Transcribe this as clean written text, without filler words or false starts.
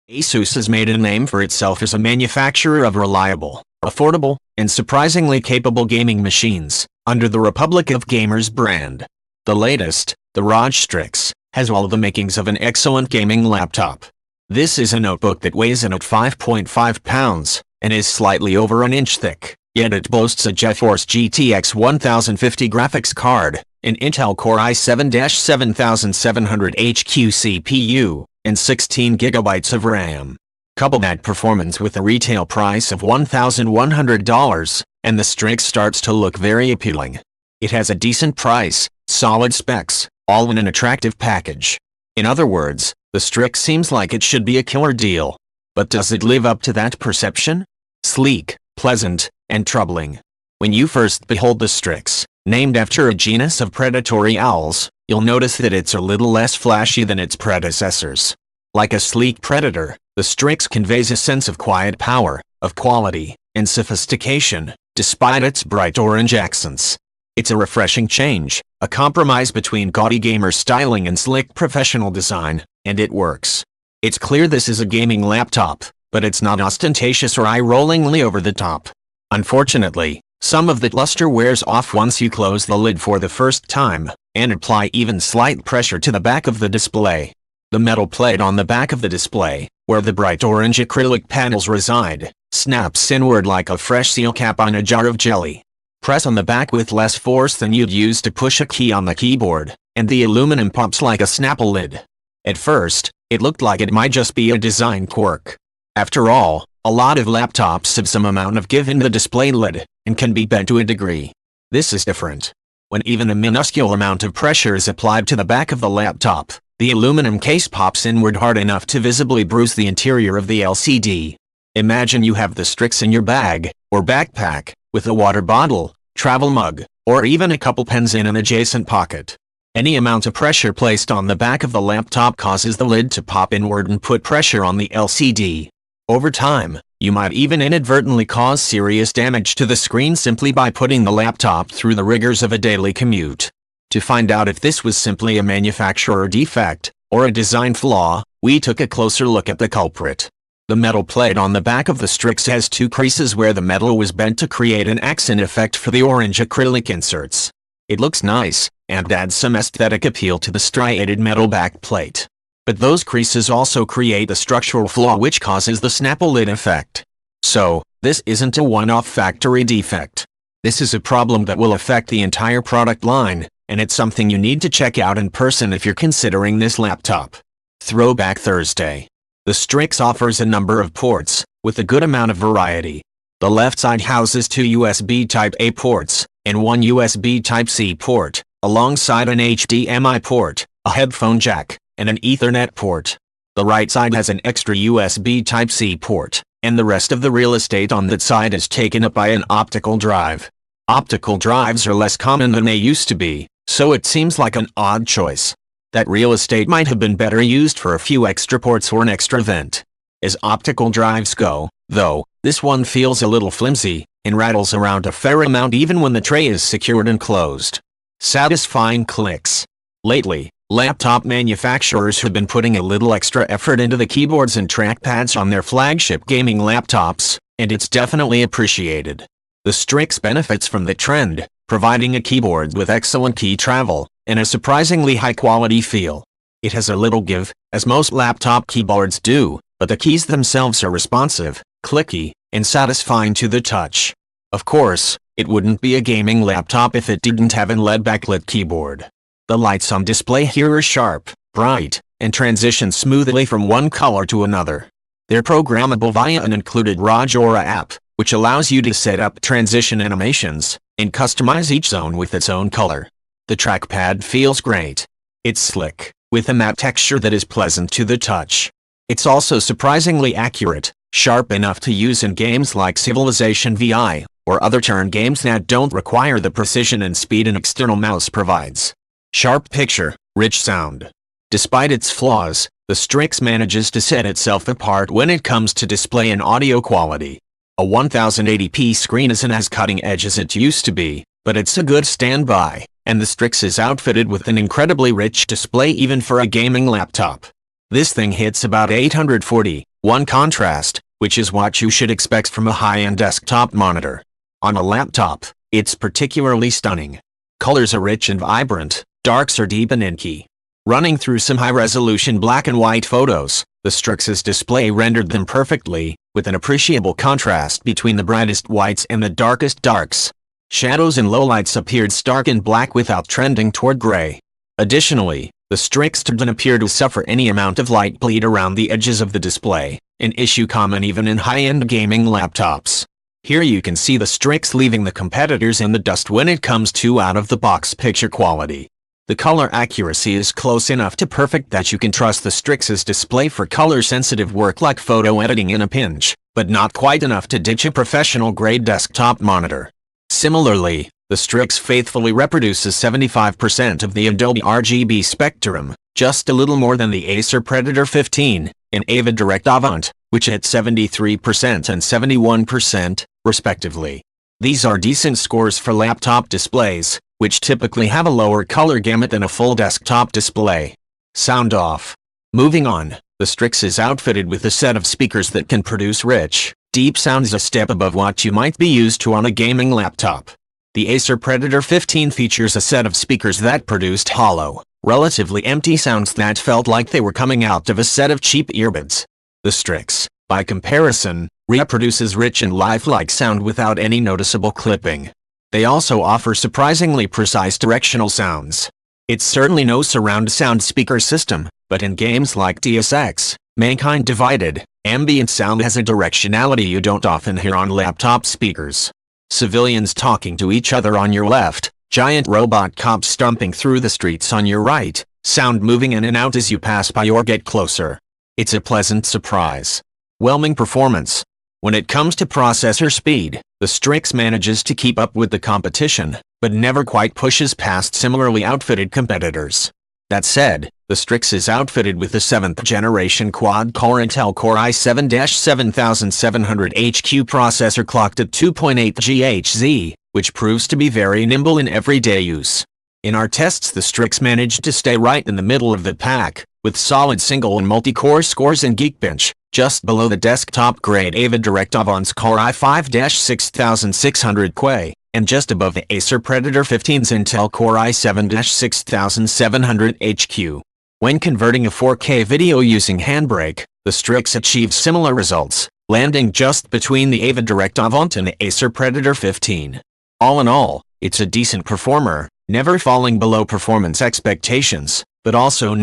Asus has made a name for itself as a manufacturer of reliable, affordable, and surprisingly capable gaming machines, under the Republic of Gamers brand. The latest, the ROG Strix, has all the makings of an excellent gaming laptop. This is a notebook that weighs in at 5.5 pounds, and is slightly over an inch thick, yet it boasts a GeForce GTX 1050 graphics card, an Intel Core i7-7700HQ CPU, and 16 GB of RAM. Couple that performance with a retail price of $1,100, and the Strix starts to look very appealing. It has a decent price, solid specs, all in an attractive package. In other words, the Strix seems like it should be a killer deal. But does it live up to that perception? Sleek, pleasant, and troubling. When you first behold the Strix, named after a genus of predatory owls, you'll notice that it's a little less flashy than its predecessors. Like a sleek predator, the Strix conveys a sense of quiet power, of quality, and sophistication, despite its bright orange accents. It's a refreshing change, a compromise between gaudy gamer styling and slick professional design, and it works. It's clear this is a gaming laptop, but it's not ostentatious or eye-rollingly over the top. Unfortunately, some of the luster wears off once you close the lid for the first time, and apply even slight pressure to the back of the display. The metal plate on the back of the display, where the bright orange acrylic panels reside, snaps inward like a fresh seal cap on a jar of jelly. Press on the back with less force than you'd use to push a key on the keyboard, and the aluminum pops like a Snapple lid. At first, it looked like it might just be a design quirk. After all, a lot of laptops have some amount of give in the display lid, and can be bent to a degree. This is different. When even a minuscule amount of pressure is applied to the back of the laptop, the aluminum case pops inward hard enough to visibly bruise the interior of the LCD. Imagine you have the Strix in your bag, or backpack, with a water bottle, travel mug, or even a couple pens in an adjacent pocket. Any amount of pressure placed on the back of the laptop causes the lid to pop inward and put pressure on the LCD. Over time, you might even inadvertently cause serious damage to the screen simply by putting the laptop through the rigors of a daily commute. To find out if this was simply a manufacturer defect, or a design flaw, we took a closer look at the culprit. The metal plate on the back of the Strix has two creases where the metal was bent to create an accent effect for the orange acrylic inserts. It looks nice, and adds some aesthetic appeal to the striated metal back plate. But those creases also create a structural flaw which causes the Snapple lid effect. So, this isn't a one-off factory defect. This is a problem that will affect the entire product line, and it's something you need to check out in person if you're considering this laptop. Throwback Thursday. The Strix offers a number of ports, with a good amount of variety. The left side houses two USB Type-A ports, and one USB Type-C port, alongside an HDMI port, a headphone jack, and an Ethernet port. The right side has an extra USB Type-C port, and the rest of the real estate on that side is taken up by an optical drive. Optical drives are less common than they used to be, so it seems like an odd choice. That real estate might have been better used for a few extra ports or an extra vent. As optical drives go, though, this one feels a little flimsy, and rattles around a fair amount even when the tray is secured and closed. Satisfying clicks. Lately, laptop manufacturers have been putting a little extra effort into the keyboards and trackpads on their flagship gaming laptops, and it's definitely appreciated. The Strix benefits from the trend, providing a keyboard with excellent key travel, and a surprisingly high-quality feel. It has a little give, as most laptop keyboards do, but the keys themselves are responsive, clicky, and satisfying to the touch. Of course, it wouldn't be a gaming laptop if it didn't have an LED backlit keyboard. The lights on display here are sharp, bright, and transition smoothly from one color to another. They're programmable via an included ROG Aura app, which allows you to set up transition animations, and customize each zone with its own color. The trackpad feels great. It's slick, with a matte texture that is pleasant to the touch. It's also surprisingly accurate, sharp enough to use in games like Civilization VI, or other turn games that don't require the precision and speed an external mouse provides. Sharp picture, rich sound. Despite its flaws, the Strix manages to set itself apart when it comes to display and audio quality. A 1080p screen isn't as cutting edge as it used to be, but it's a good standby, and the Strix is outfitted with an incredibly rich display even for a gaming laptop. This thing hits about 840, 1 contrast, which is what you should expect from a high-end desktop monitor. On a laptop, it's particularly stunning. Colors are rich and vibrant, darks are deep and inky. Running through some high-resolution black and white photos, the Strix's display rendered them perfectly, with an appreciable contrast between the brightest whites and the darkest darks. Shadows and lowlights appeared stark and black without trending toward gray. Additionally, the Strix didn't appear to suffer any amount of light bleed around the edges of the display, an issue common even in high-end gaming laptops. Here you can see the Strix leaving the competitors in the dust when it comes to out-of-the-box picture quality. The color accuracy is close enough to perfect that you can trust the Strix's display for color-sensitive work like photo editing in a pinch, but not quite enough to ditch a professional-grade desktop monitor. Similarly, the Strix faithfully reproduces 75% of the Adobe RGB spectrum, just a little more than the Acer Predator 15, and Avid Direct Avant, which hit 73% and 71%, respectively. These are decent scores for laptop displays, which typically have a lower color gamut than a full desktop display. Sound off. Moving on, the Strix is outfitted with a set of speakers that can produce rich, deep sounds a step above what you might be used to on a gaming laptop. The Acer Predator 15 features a set of speakers that produced hollow, relatively empty sounds that felt like they were coming out of a set of cheap earbuds. The Strix, by comparison, reproduces rich and lifelike sound without any noticeable clipping. They also offer surprisingly precise directional sounds. It's certainly no surround sound speaker system, but in games like Deus Ex, Mankind Divided, ambient sound has a directionality you don't often hear on laptop speakers. Civilians talking to each other on your left, giant robot cops stomping through the streets on your right, sound moving in and out as you pass by or get closer. It's a pleasant surprise. Whelming performance. When it comes to processor speed, the Strix manages to keep up with the competition, but never quite pushes past similarly outfitted competitors. That said, the Strix is outfitted with the 7th generation quad-core Intel Core i7-7700HQ processor clocked at 2.8 GHz, which proves to be very nimble in everyday use. In our tests, the Strix managed to stay right in the middle of the pack, with solid single and multi-core scores in Geekbench, just below the desktop-grade Avid Direct Avant's Core i5-6600Q, and just above the Acer Predator 15's Intel Core i7-6700HQ. When converting a 4K video using Handbrake, the Strix achieves similar results, landing just between the Avid Direct Avant and the Acer Predator 15. All in all, it's a decent performer, never falling below performance expectations, but also